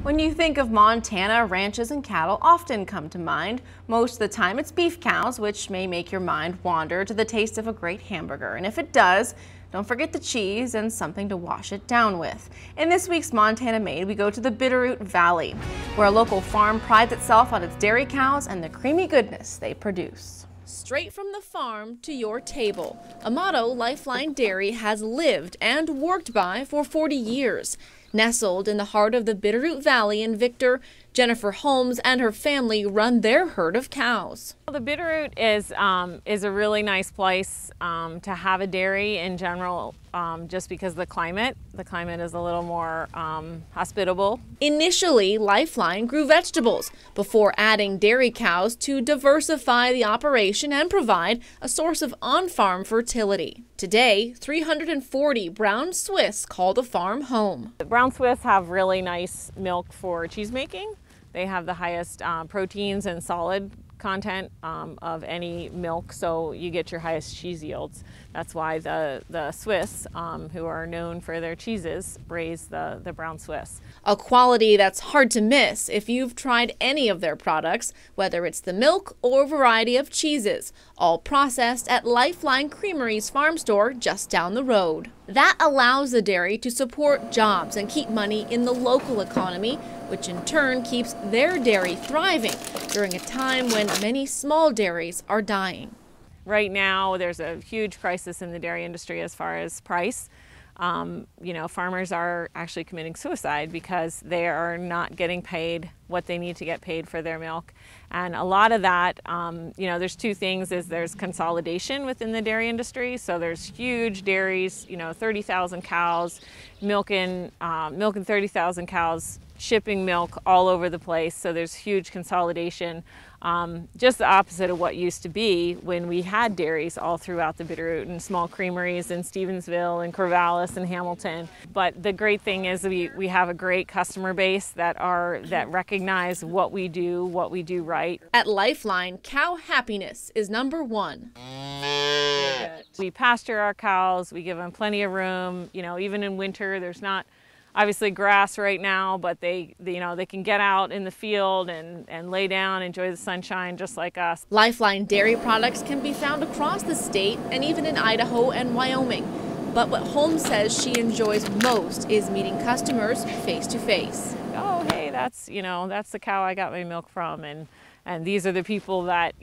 When you think of Montana, ranches and cattle often come to mind. Most of the time it's beef cows, which may make your mind wander to the taste of a great hamburger. And if it does, don't forget the cheese and something to wash it down with. In this week's Montana Made, we go to the Bitterroot Valley, where a local farm prides itself on its dairy cows and the creamy goodness they produce. Straight from the farm to your table, a motto Lifeline Dairy has lived and worked by for 40 years. Nestled in the heart of the Bitterroot Valley in Victor, Jennifer Holmes and her family run their herd of cows. The Bitterroot is a really nice place to have a dairy in general, just because the climate is a little more hospitable. Initially, Lifeline grew vegetables before adding dairy cows to diversify the operation and provide a source of on-farm fertility. Today, 340 Brown Swiss call the farm home. The Brown Swiss have really nice milk for cheese making. They have the highest proteins and solid content of any milk, so you get your highest cheese yields. That's why the Swiss, who are known for their cheeses, raise the Brown Swiss. A quality that's hard to miss if you've tried any of their products, whether it's the milk or variety of cheeses, all processed at Lifeline Creamery's farm store just down the road. That allows the dairy to support jobs and keep money in the local economy, which in turn keeps their dairy thriving during a time when many small dairies are dying. Right now, there's a huge crisis in the dairy industry as far as price. Farmers are actually committing suicide because they are not getting paid what they need to get paid for their milk. And a lot of that, there's two things. There's consolidation within the dairy industry. So there's huge dairies, 30,000 cows, milking 30,000 cows, shipping milk all over the place. So there's huge consolidation. Just the opposite of what used to be when we had dairies all throughout the Bitterroot and small creameries in Stevensville and Corvallis and Hamilton. But the great thing is we have a great customer base that recognize what we do right. At Lifeline, cow happiness is #1. We pasture our cows, we give them plenty of room. Even in winter, there's not obviously grass right now, but they can get out in the field and lay down, enjoy the sunshine just like us. Lifeline dairy products can be found across the state and even in Idaho and Wyoming. But what Holmes says she enjoys most is meeting customers face to face. Oh, hey, that's the cow I got my milk from, and these are the people that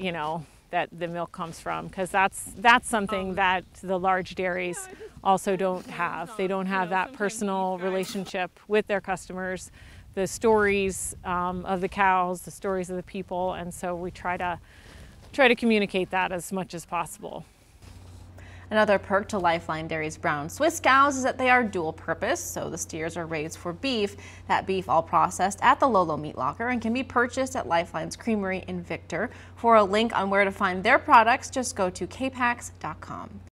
that the milk comes from, because that's something that the large dairies also don't have. They don't have that personal relationship with their customers, the stories of the cows, the stories of the people, and so we try to communicate that as much as possible. Another perk to Lifeline Dairy's Brown Swiss cows is that they are dual purpose, so the steers are raised for beef. That beef all processed at the Lolo Meat Locker and can be purchased at Lifeline's Creamery in Victor. For a link on where to find their products, just go to kpax.com.